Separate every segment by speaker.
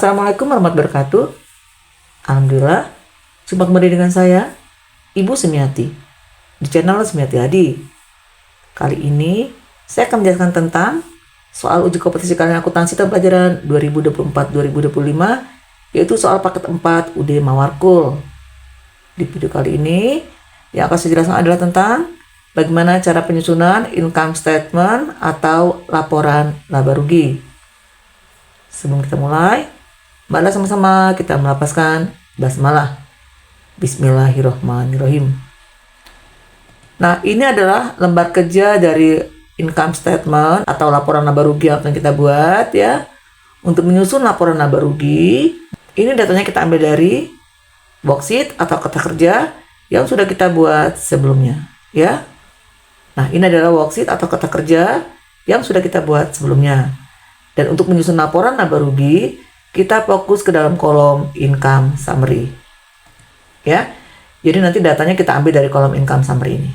Speaker 1: Assalamualaikum warahmatullahi wabarakatuh. Alhamdulillah, jumpa kembali dengan saya, Ibu Semiati, di channel Semiati Hadi. Kali ini, saya akan menjelaskan tentang soal uji kompetensi kalian akuntansi tahun pelajaran 2024-2025, yaitu soal paket 4 UD Mawarkul. Di video kali ini, yang akan saya jelaskan adalah tentang bagaimana cara penyusunan income statement atau laporan laba rugi. Sebelum kita mulai, marilah sama-sama kita melafazkan basmalah. Bismillahirrahmanirrahim. Nah, ini adalah lembar kerja dari income statement atau laporan laba rugi yang akan kita buat ya. Untuk menyusun laporan laba rugi, ini datanya kita ambil dari worksheet atau kertas kerja yang sudah kita buat sebelumnya ya. Nah, ini adalah worksheet atau kertas kerja yang sudah kita buat sebelumnya. Dan untuk menyusun laporan laba rugi, kita fokus ke dalam kolom income summary. Ya. Jadi nanti datanya kita ambil dari kolom income summary ini.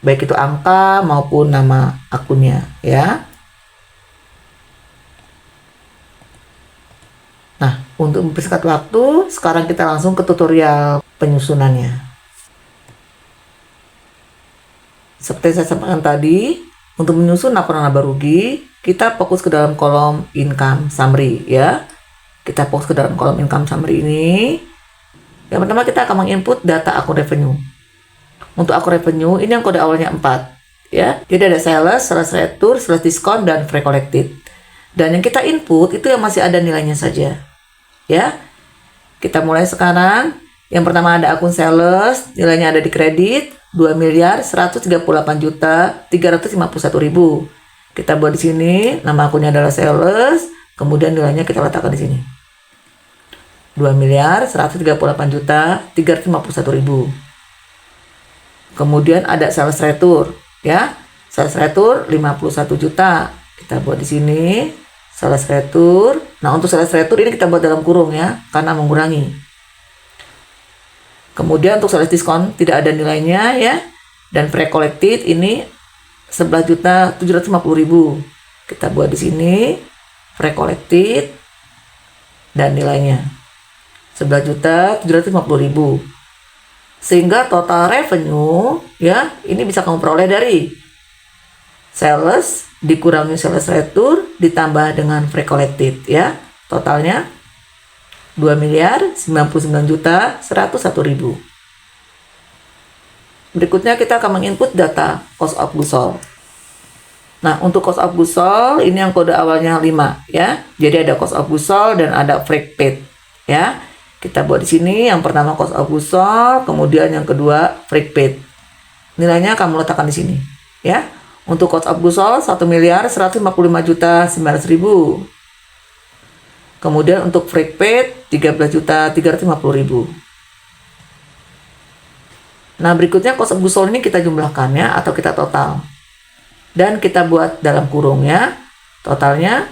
Speaker 1: Baik itu angka maupun nama akunnya, ya. Nah, untuk mempersingkat waktu, sekarang kita langsung ke tutorial penyusunannya. Seperti saya sampaikan tadi, untuk menyusun laporan laba rugi, kita fokus ke dalam kolom income summary ya. Kita fokus ke dalam kolom income summary ini. Yang pertama kita akan menginput data akun revenue. Untuk akun revenue, ini yang kode awalnya 4 ya. Jadi ada sales, sales return, sales discount, dan free collected. Dan yang kita input itu yang masih ada nilainya saja ya. Kita mulai sekarang. Yang pertama ada akun sales, nilainya ada di kredit 2.138.351.000. Kita buat di sini, nama akunnya adalah sales, kemudian nilainya kita letakkan di sini. 2.138.351.000. Kemudian ada sales return ya. Sales return 51 juta. Kita buat di sini sales return. Nah, untuk sales return ini kita buat dalam kurung ya, karena mengurangi. Kemudian untuk sales diskon tidak ada nilainya ya. Dan free collected ini 11.750.000. Kita buat di sini free collected dan nilainya 11.750.000. Sehingga total revenue ya, ini bisa kamu peroleh dari sales dikurangi sales return ditambah dengan free collected ya. Totalnya 2.099.101.000. Berikutnya kita akan menginput data cost of goods sold. Nah, untuk cost of goods sold ini yang kode awalnya 5 ya. Jadi ada cost of goods sold dan ada freight paid ya. Kita buat di sini yang pertama cost of goods sold, kemudian yang kedua freight paid. Nilainya kamu letakkan di sini ya. Untuk cost of goods sold 1.155.900.000. Kemudian untuk freight paid 13.350.000. Nah, berikutnya cost of goods sold ini kita jumlahkan ya, atau kita total. Dan kita buat dalam kurung ya. Totalnya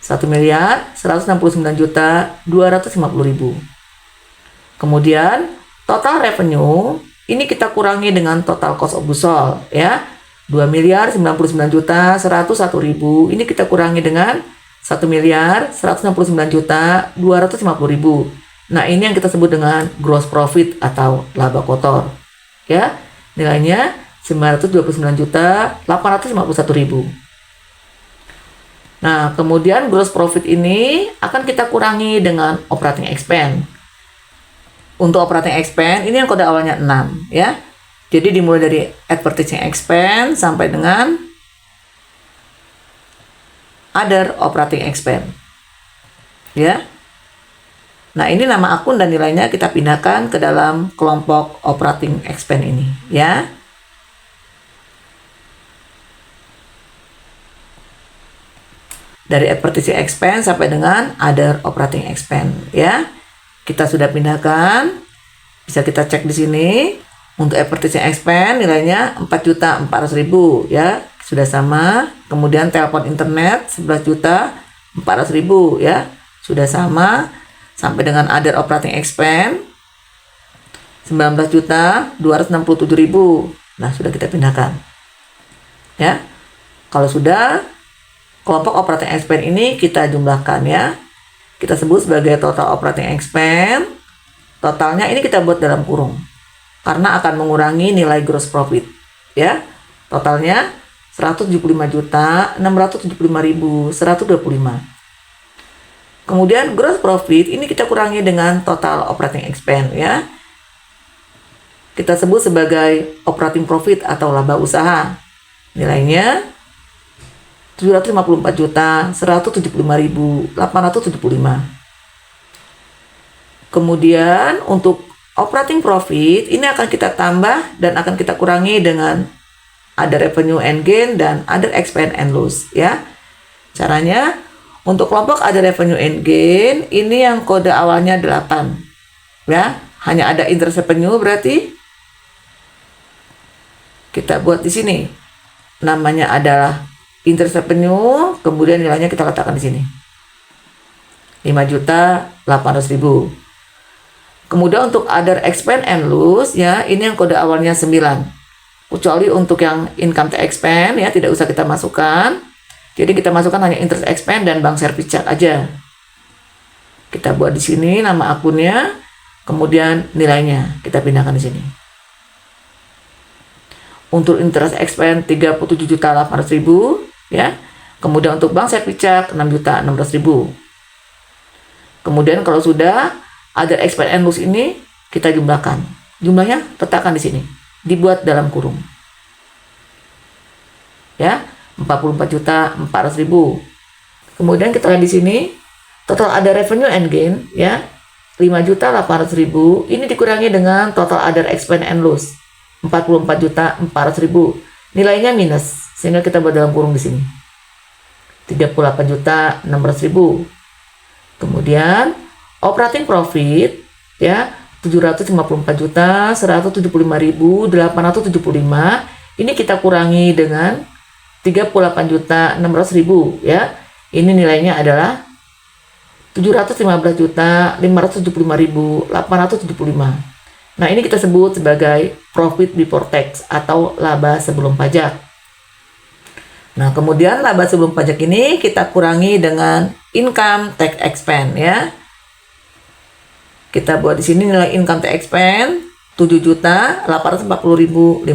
Speaker 1: 1.169.250.000. Kemudian total revenue ini kita kurangi dengan total cost of goods sold ya. 2.099.101.000 ini kita kurangi dengan 1.169.250.000. Nah, ini yang kita sebut dengan gross profit atau laba kotor ya. Nilainya 929.851.000. Nah, kemudian gross profit ini akan kita kurangi dengan operating expense. Untuk operating expense ini yang kode awalnya 6 ya. Jadi dimulai dari advertising expense sampai dengan other operating expense ya. Nah, ini nama akun dan nilainya kita pindahkan ke dalam kelompok operating expense ini ya. Dari advertising expense sampai dengan other operating expense ya. Kita sudah pindahkan. Bisa kita cek di sini. Untuk advertising expense nilainya 4.400.000 ya. Sudah sama. Kemudian telepon internet 11.400.000 ya. Sudah sama. Sampai dengan other operating expense 19.267.000. Nah, sudah kita pindahkan. Ya. Kalau sudah, kelompok operating expense ini kita jumlahkan ya. Kita sebut sebagai total operating expense. Totalnya ini kita buat dalam kurung. Karena akan mengurangi nilai gross profit. Ya. Totalnya 175.675.125. Kemudian gross profit ini kita kurangi dengan total operating expense ya. Kita sebut sebagai operating profit atau laba usaha. Nilainya 754.175.875. Kemudian untuk operating profit ini akan kita tambah dan akan kita kurangi dengan other revenue and gain dan other expense and loss ya. Caranya untuk kelompok other revenue and gain ini yang kode awalnya 8 ya. Hanya ada interest revenue berarti kita buat di sini. Namanya adalah interest revenue, kemudian nilainya kita letakkan di sini. 5.800.000. Kemudian untuk other expense and loss ya, ini yang kode awalnya 9. Kecuali untuk yang income tax expense ya tidak usah kita masukkan. Jadi kita masukkan hanya interest expense dan bank service charge aja. Kita buat di sini nama akunnya, kemudian nilainya kita pindahkan di sini. Untuk interest expense 37.800.000 ya. Kemudian untuk bank service charge 6.600.000. Kemudian kalau sudah other expense and loss ini kita jumlahkan. Jumlahnya letakkan di sini, dibuat dalam kurung. Ya, 44.400.000. Kemudian kita lihat di sini total other revenue and gain ya, 5.800.000 ini dikurangi dengan total other expense and loss 44.400.000. Nilainya minus sehingga kita buat dalam kurung di sini. 38.600.000. Kemudian operating profit ya 754.175.875 ini kita kurangi dengan 38.600.000 ya. Ini nilainya adalah 715.575.875. Nah, ini kita sebut sebagai profit before tax atau laba sebelum pajak. Nah, kemudian laba sebelum pajak ini kita kurangi dengan income tax expense ya. Kita buat di sini nilai income tax expense 7.840.500.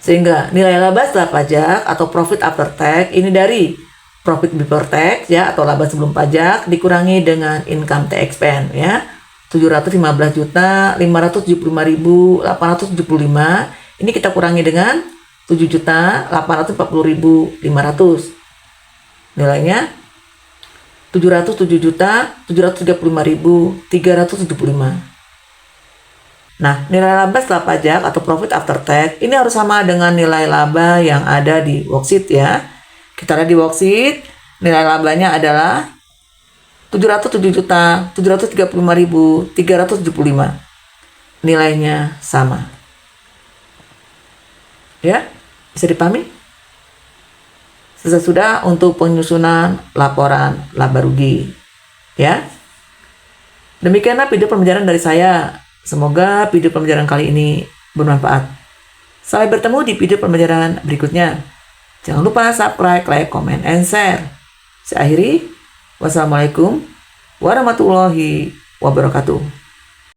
Speaker 1: Sehingga nilai laba setelah pajak atau profit after tax ini dari profit before tax ya atau laba sebelum pajak dikurangi dengan income tax expense ya. 715.575.875 ini kita kurangi dengan 7.840.500. Nilainya 707.735.375. Nah, nilai laba setelah pajak atau profit after tax ini harus sama dengan nilai laba yang ada di worksheet ya. Kita lihat di worksheet, nilai labanya adalah 707.735.375. Nilainya sama. Ya, bisa dipahami? Sudah untuk penyusunan laporan laba rugi. Ya. Demikianlah video pembelajaran dari saya. Semoga video pembelajaran kali ini bermanfaat. Sampai bertemu di video pembelajaran berikutnya. Jangan lupa subscribe, like, comment, and share. Saya akhiri. Wassalamualaikum warahmatullahi wabarakatuh.